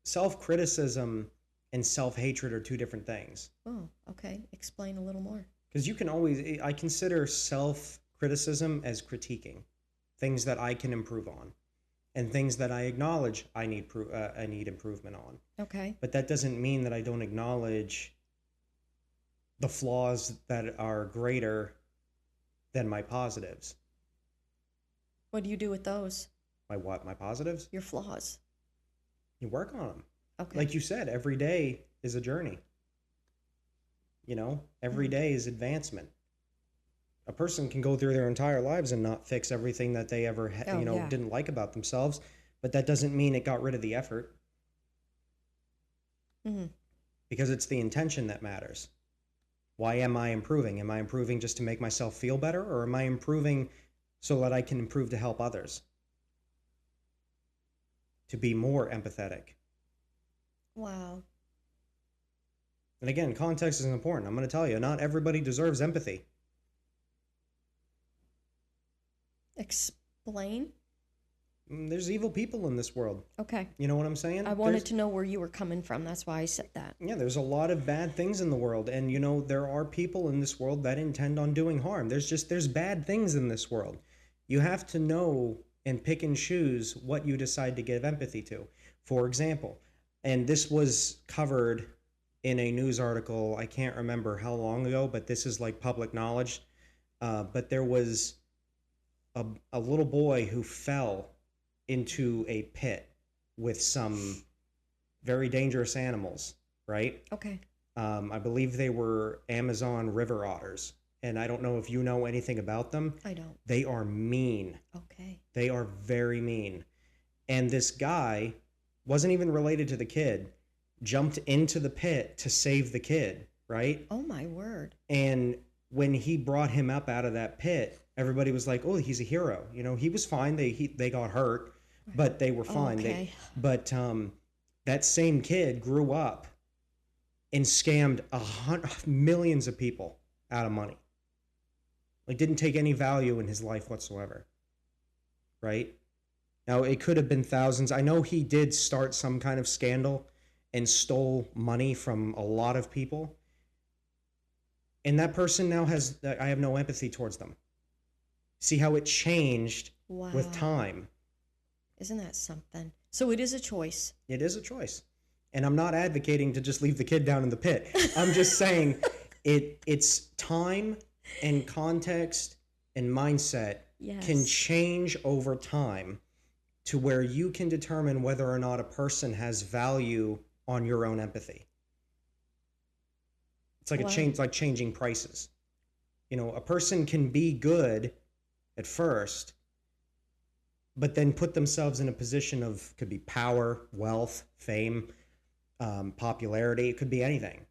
Self-criticism and self-hatred are two different things. Oh, okay. Explain a little more. Because I consider self-criticism as critiquing things that I can improve on, and things that I acknowledge I need improvement on. Okay. But that doesn't mean that I don't acknowledge the flaws that are greater than my positives. What do you do with those? My what? My positives? Your flaws. You work on them. Okay. Like you said, every day is a journey. Every day is advancement. A person can go through their entire lives and not fix everything that they ever, Yeah. didn't like about themselves, but that doesn't mean it got rid of the effort, Mm-hmm. because it's the intention that matters. Why am I improving? Am I improving just to make myself feel better, or am I improving so that I can improve to help others? To be more empathetic. Wow. And again, context is important. I'm going to tell you, not everybody deserves empathy. Explain. There's evil people in this world. Okay. You know what I'm saying? I wanted to know where you were coming from. That's why I said that. Yeah, there's a lot of bad things in the world, and there are people in this world that intend on doing harm. There's bad things in this world. You have to know and pick and choose what you decide to give empathy to. For example, and this was covered in a news article, I can't remember how long ago, but this is like public knowledge. But there was a little boy who fell into a pit with some very dangerous animals, right? Okay. I believe they were Amazon river otters. And I don't know if you know anything about them. I don't. They are mean. Okay. They are very mean. And this guy wasn't even related to the kid, jumped into the pit to save the kid, right? Oh my word. And when he brought him up out of that pit, everybody was like, "Oh, he's a hero." He was fine. They got hurt, but they were fine. Okay. But that same kid grew up and scammed millions of people out of money. Like, didn't take any value in his life whatsoever. Right? Now, it could have been thousands. I know he did start some kind of scandal and stole money from a lot of people. And that person now I have no empathy towards them. See how it changed Wow. with time. Isn't that something? So it is a choice. It is a choice. And I'm not advocating to just leave the kid down in the pit. I'm just saying it's time and context and mindset Yes. can change over time to where you can determine whether or not a person has value on your own empathy. It's like Wow. like changing prices. A person can be good at first, but then put themselves in a position of, could be power, wealth, fame, popularity. It could be anything.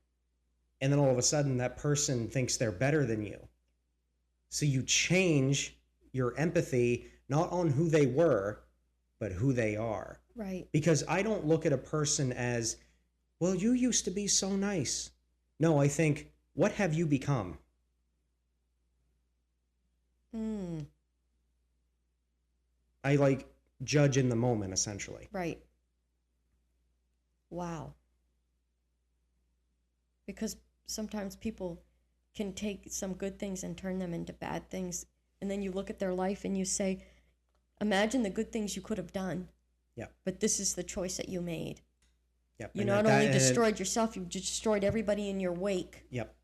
And then all of a sudden that person thinks they're better than you. So you change your empathy, not on who they were, but who they are. Right. Because I don't look at a person as, well, you used to be so nice. No, I think, what have you become? I judge in the moment, essentially. Right. Wow. Because sometimes people can take some good things and turn them into bad things. And then you look at their life and you say, imagine the good things you could have done. Yeah. But this is the choice that you made. Yep. You And not that- only and destroyed yourself, you destroyed everybody in your wake. Yep.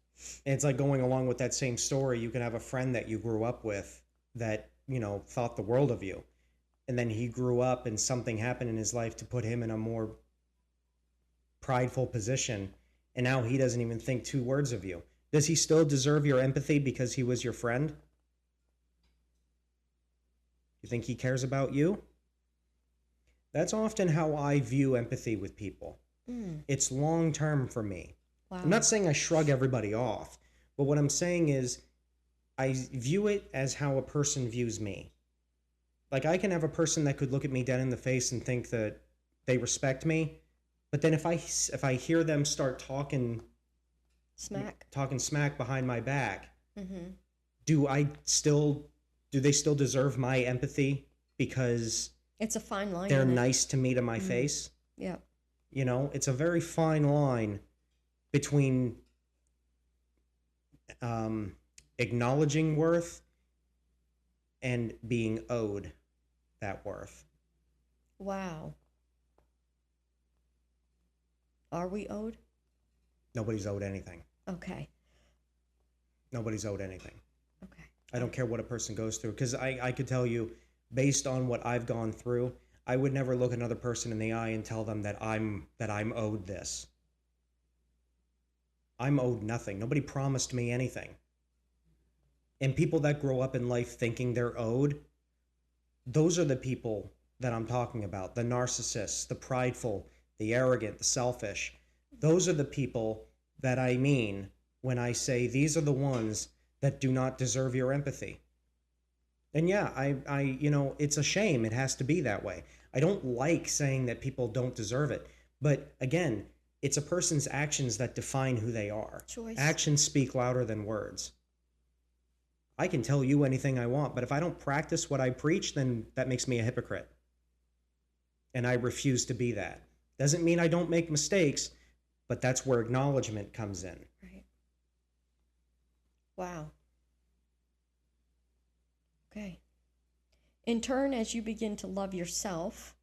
And it's like going along with that same story. You can have a friend that you grew up with that, thought the world of you. And then he grew up and something happened in his life to put him in a more prideful position. And now he doesn't even think two words of you. Does he still deserve your empathy because he was your friend? You think he cares about you? That's often how I view empathy with people. It's long term for me. Wow. I'm not saying I shrug everybody off, but what I'm saying is I view it as how a person views me. Like, I can have a person that could look at me dead in the face and think that they respect me, but then if I hear them start talking smack behind my back, Mm-hmm. do they still deserve my empathy because It's a fine line. they're isn't it? nice to me to my face? Yeah. It's a very fine line between acknowledging worth and being owed that worth. Wow. Are we owed? Nobody's owed anything. Okay. Nobody's owed anything. Okay. I don't care what a person goes through, because I could tell you, based on what I've gone through, I would never look another person in the eye and tell them that I'm owed this. I'm owed nothing. Nobody promised me anything. And people that grow up in life thinking they're owed, those are the people that I'm talking about. The narcissists, the prideful, the arrogant, the selfish. Those are the people that I mean when I say these are the ones that do not deserve your empathy. And yeah, it's a shame it has to be that way. I don't like saying that people don't deserve it. But again, it's a person's actions that define who they are. Choice. Actions speak louder than words. I can tell you anything I want, but if I don't practice what I preach, then that makes me a hypocrite. And I refuse to be that. Doesn't mean I don't make mistakes, but that's where acknowledgement comes in. Right. Wow. Okay. In turn, as you begin to love yourself,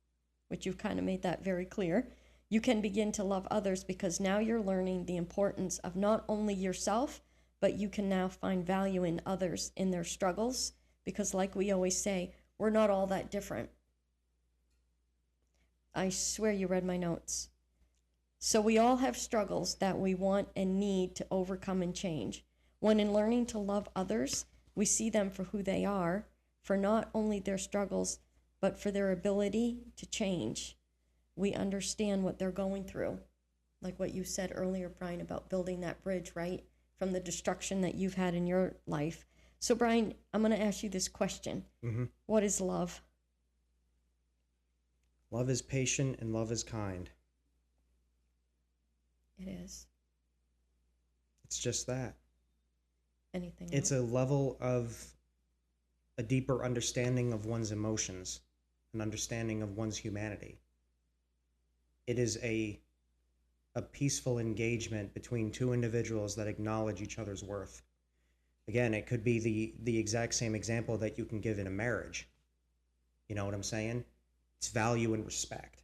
which you've kind of made that very clear, you can begin to love others because now you're learning the importance of not only yourself, but you can now find value in others in their struggles because, like we always say, we're not all that different. I swear you read my notes. So we all have struggles that we want and need to overcome and change. When in learning to love others, we see them for who they are, for not only their struggles, but for their ability to change. We understand what they're going through. Like what you said earlier, Brian, about building that bridge, right? From the destruction that you've had in your life. So, Brian, I'm going to ask you this question. Mm-hmm. What is love? Love is patient and love is kind. It is. It's just that. Anything It's else? a level of a deeper understanding of one's emotions, an understanding of one's humanity. It is a peaceful engagement between two individuals that acknowledge each other's worth. Again, it could be the exact same example that you can give in a marriage. You know what I'm saying? It's value and respect.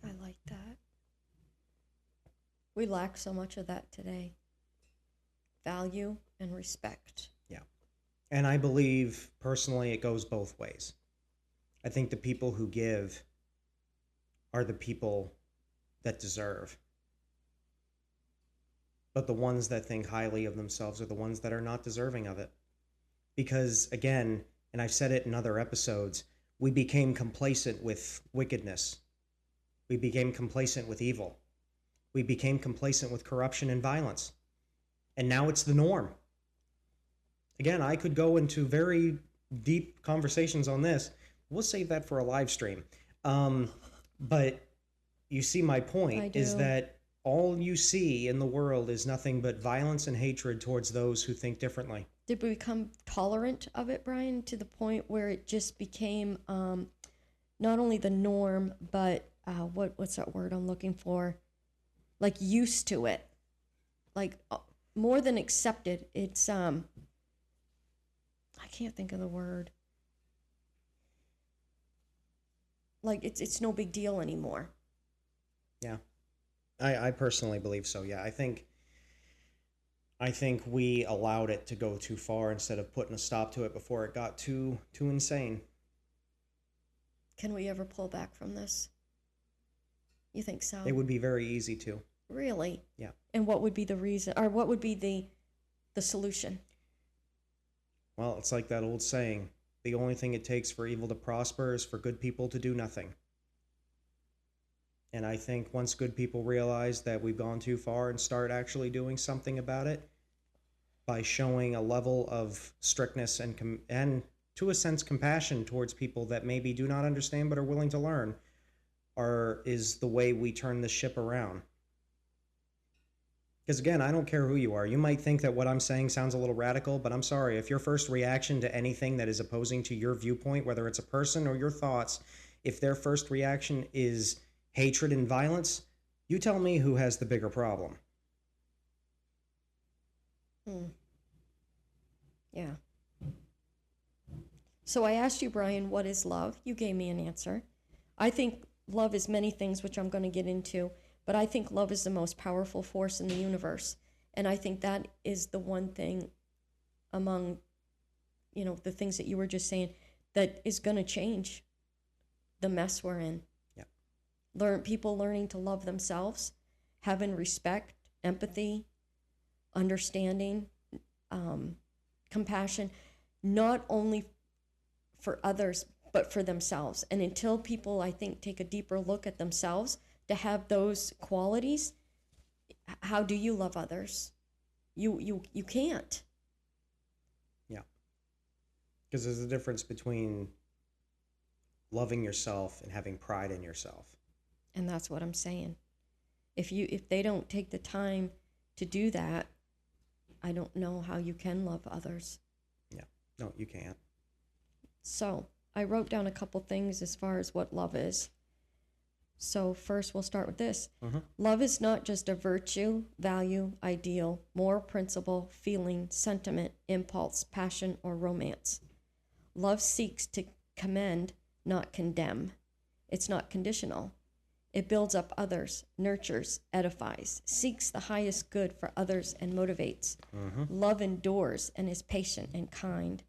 I like that. We lack so much of that today. Value and respect. Yeah. And I believe, personally, it goes both ways. I think the people who give are the people that deserve. But the ones that think highly of themselves are the ones that are not deserving of it. Because, again, and I've said it in other episodes, we became complacent with wickedness. We became complacent with evil. We became complacent with corruption and violence. And now it's the norm. Again, I could go into very deep conversations on this. We'll save that for a live stream. But you see my point is that all you see in the world is nothing but violence and hatred towards those who think differently. Did we become tolerant of it, Brian, to the point where it just became not only the norm, but what's that word I'm looking for? Like used to it. Like more than accepted. It's I can't think of the word. Like it's no big deal anymore. Yeah. I personally believe so. Yeah. I think we allowed it to go too far instead of putting a stop to it before it got too insane. Can we ever pull back from this? You think so? It would be very easy to. Really? Yeah. And what would be the reason, or what would be the solution? Well, it's like that old saying, the only thing it takes for evil to prosper is for good people to do nothing. And I think once good people realize that we've gone too far and start actually doing something about it, by showing a level of strictness and to a sense compassion towards people that maybe do not understand but are willing to learn, is the way we turn the ship around. Because again, I don't care who you are. You might think that what I'm saying sounds a little radical, but I'm sorry. If your first reaction to anything that is opposing to your viewpoint, whether it's a person or your thoughts, if their first reaction is hatred and violence, you tell me who has the bigger problem. Yeah. So I asked you, Brian, what is love? You gave me an answer. I think love is many things, which I'm going to get into, but I think love is the most powerful force in the universe. And I think that is the one thing among the things that you were just saying, that is going to change the mess we're in. Yeah. People learning to love themselves, having respect, empathy, understanding, compassion, not only for others, but for themselves. And until people, I think, take a deeper look at themselves to have those qualities, how do you love others? You can't. Yeah. Because there's a difference between loving yourself and having pride in yourself. And that's what I'm saying. If they don't take the time to do that, I don't know how you can love others. Yeah. No, you can't. So I wrote down a couple things as far as what love is. So first, we'll start with this. Love is not just a virtue, value, ideal, moral principle, feeling, sentiment, impulse, passion, or romance. Love seeks to commend, not condemn. It's not conditional. It builds up others, nurtures, edifies, seeks the highest good for others, and motivates. Love endures and is patient and kind.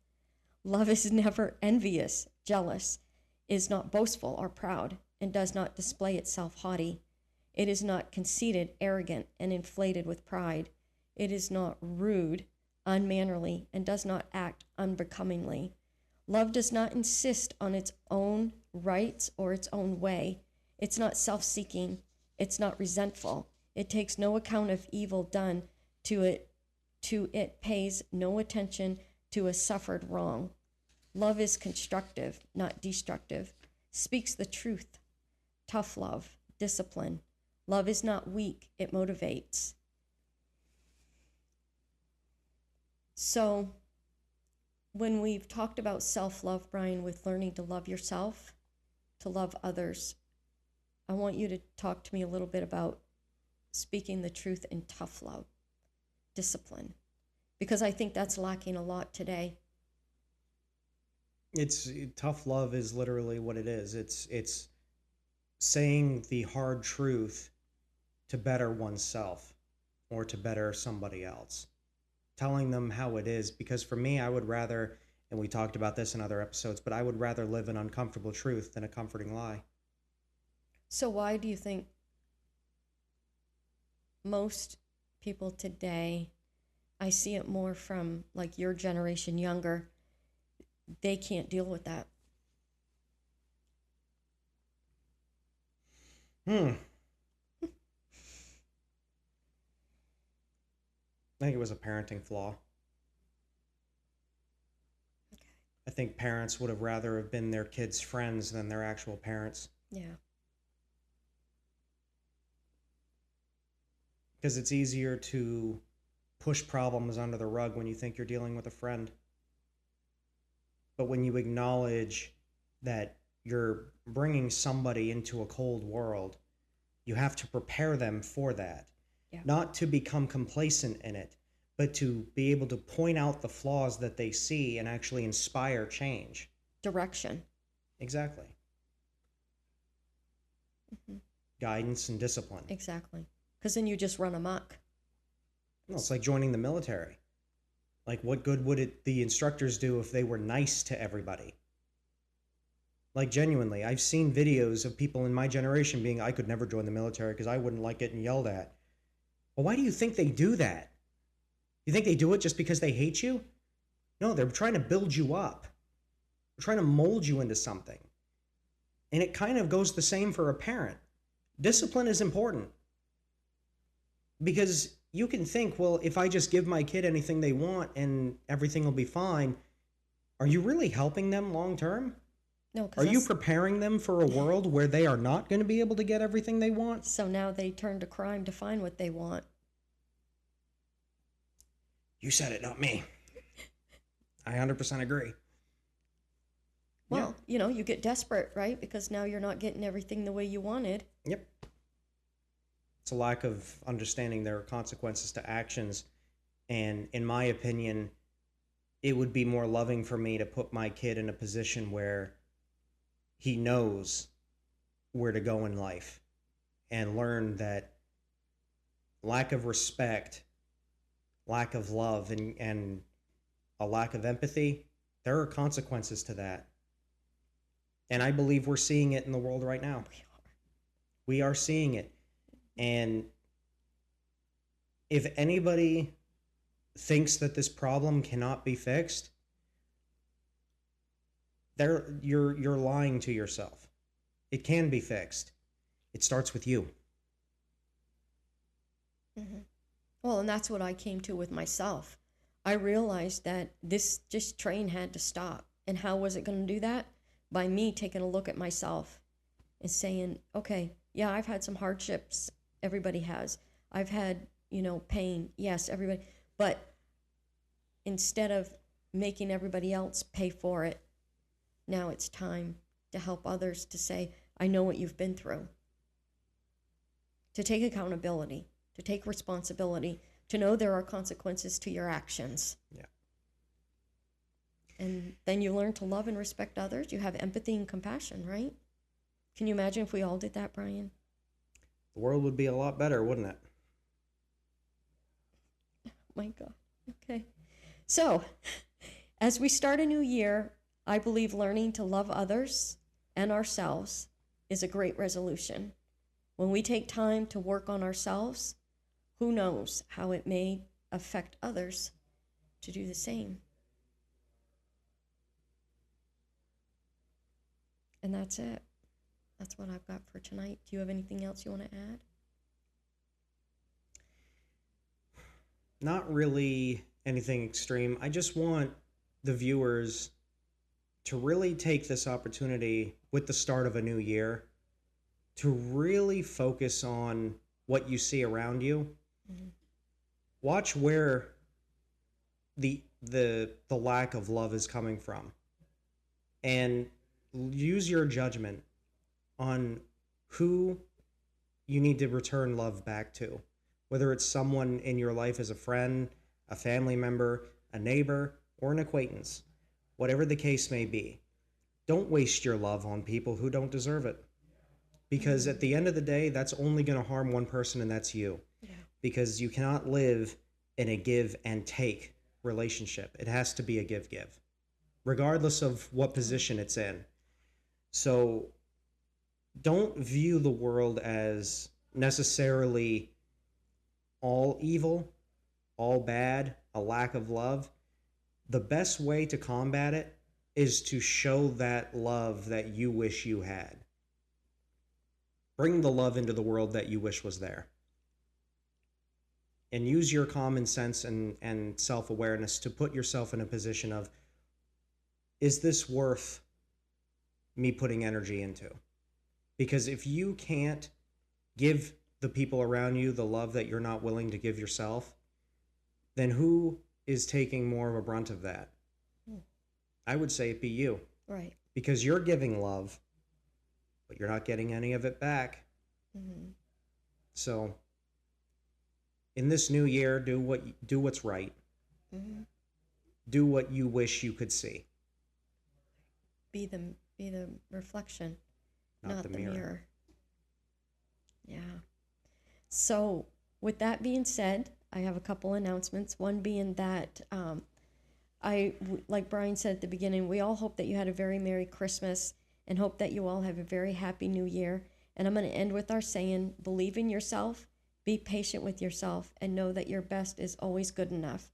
Love is never envious, jealous, is not boastful or proud, and does not display itself haughty. It is not conceited, arrogant, and inflated with pride. It is not rude, unmannerly, and does not act unbecomingly. Love does not insist on its own rights or its own way. It's not self-seeking. It's not resentful. It takes no account of evil done to it. It pays no attention to a suffered wrong. Love is constructive, not destructive. Speaks the truth. Tough love, discipline. Love is not weak. It motivates. So when we've talked about self-love, Brian, with learning to love yourself, to love others, I want you to talk to me a little bit about speaking the truth in tough love, discipline, because I think that's lacking a lot today. It's tough love is literally what it is. It's saying the hard truth to better oneself or to better somebody else. Telling them how it is, because for me, I would rather, and we talked about this in other episodes, but I would rather live an uncomfortable truth than a comforting lie. So why do you think most people today, I see it more from like your generation younger, they can't deal with that? I think it was a parenting flaw. Okay. I think parents would have rather have been their kids' friends than their actual parents. Yeah. Because it's easier to push problems under the rug when you think you're dealing with a friend. But when you acknowledge that you're bringing somebody into a cold world, you have to prepare them for that. Yeah. Not to become complacent in it, but to be able to point out the flaws that they see and actually inspire change. Direction. Exactly. Guidance and discipline. Exactly. Because then you just run amok. No, it's like joining the military. Like, what good would the instructors do if they were nice to everybody? Like, genuinely, I've seen videos of people in my generation being, I could never join the military because I wouldn't like getting yelled at. Well, why do you think they do that? You think they do it just because they hate you? No, they're trying to build you up. They're trying to mold you into something. And it kind of goes the same for a parent. Discipline is important. Because you can think, well, if I just give my kid anything they want and everything will be fine, are you really helping them long term? No, Are you preparing them for a world where they are not going to be able to get everything they want? So now they turn to crime to find what they want. You said it, not me. I 100% agree. Well, you get desperate, right? Because now you're not getting everything the way you wanted. Yep. It's a lack of understanding their consequences to actions. And in my opinion, it would be more loving for me to put my kid in a position where he knows where to go in life and learn that lack of respect, lack of love, and a lack of empathy, There are consequences to that. And I believe we're seeing it in the world right now. We are seeing it. And if anybody thinks that this problem cannot be fixed, you're lying to yourself. It can be fixed. It starts with you. Mm-hmm. Well, and that's what I came to with myself. I realized that this just train had to stop. And how was it going to do that? By me taking a look at myself and saying, okay, yeah, I've had some hardships. Everybody has. I've had, pain. Yes, everybody. But instead of making everybody else pay for it, now it's time to help others to say, I know what you've been through. To take accountability, to take responsibility, to know there are consequences to your actions. Yeah. And then you learn to love and respect others. You have empathy and compassion, right? Can you imagine if we all did that, Brian? The world would be a lot better, wouldn't it? My God. Okay. So, as we start a new year, I believe learning to love others and ourselves is a great resolution. When we take time to work on ourselves, who knows how it may affect others to do the same. And that's it. That's what I've got for tonight. Do you have anything else you want to add? Not really anything extreme. I just want the viewers to really take this opportunity with the start of a new year to really focus on what you see around you. Mm-hmm. Watch where the lack of love is coming from, and use your judgment on who you need to return love back to, whether it's someone in your life as a friend, a family member, a neighbor, or an acquaintance. Whatever the case may be, don't waste your love on people who don't deserve it. Because at the end of the day, that's only going to harm one person, and that's you. Yeah. Because you cannot live in a give and take relationship. It has to be a give-give, regardless of what position it's in. So don't view the world as necessarily all evil, all bad, a lack of love. The best way to combat it is to show that love that you wish you had. Bring the love into the world that you wish was there. And use your common sense and self-awareness to put yourself in a position of, is this worth me putting energy into? Because if you can't give the people around you the love that you're not willing to give yourself, then who is taking more of a brunt of that? I would say it be you. Right. Because you're giving love, but you're not getting any of it back. Mm-hmm. So, in this new year, do what's right. Mm-hmm. Do what you wish you could see. Be the reflection, not the mirror. Yeah. So, with that being said, I have a couple announcements. One being that like Brian said at the beginning, we all hope that you had a very Merry Christmas and hope that you all have a very happy New Year. And I'm going to end with our saying, believe in yourself, be patient with yourself, and know that your best is always good enough.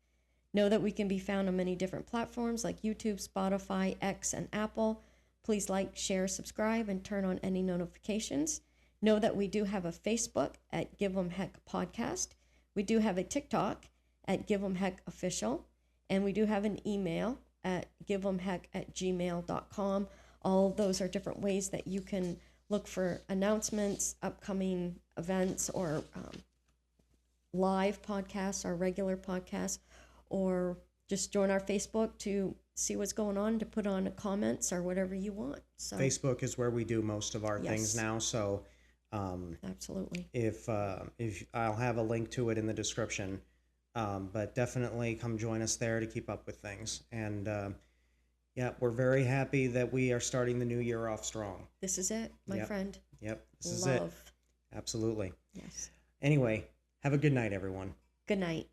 Know that we can be found on many different platforms like YouTube, Spotify, X, and Apple. Please like, share, subscribe, and turn on any notifications. Know that we do have a Facebook at Give 'em Heck Podcast. We do have a TikTok at Give 'em Heck Official. And we do have an email at giveemheck@gmail.com. All of those are different ways that you can look for announcements, upcoming events, or live podcasts, our regular podcasts, or just join our Facebook to see what's going on, to put on comments or whatever you want. So Facebook is where we do most of our things now. So absolutely. If I'll have a link to it in the description, but definitely come join us there to keep up with things. And yeah, we're very happy that we are starting the new year off strong. This is it, my friend. Yep, this is it. Absolutely. Yes. Anyway, have a good night, everyone. Good night.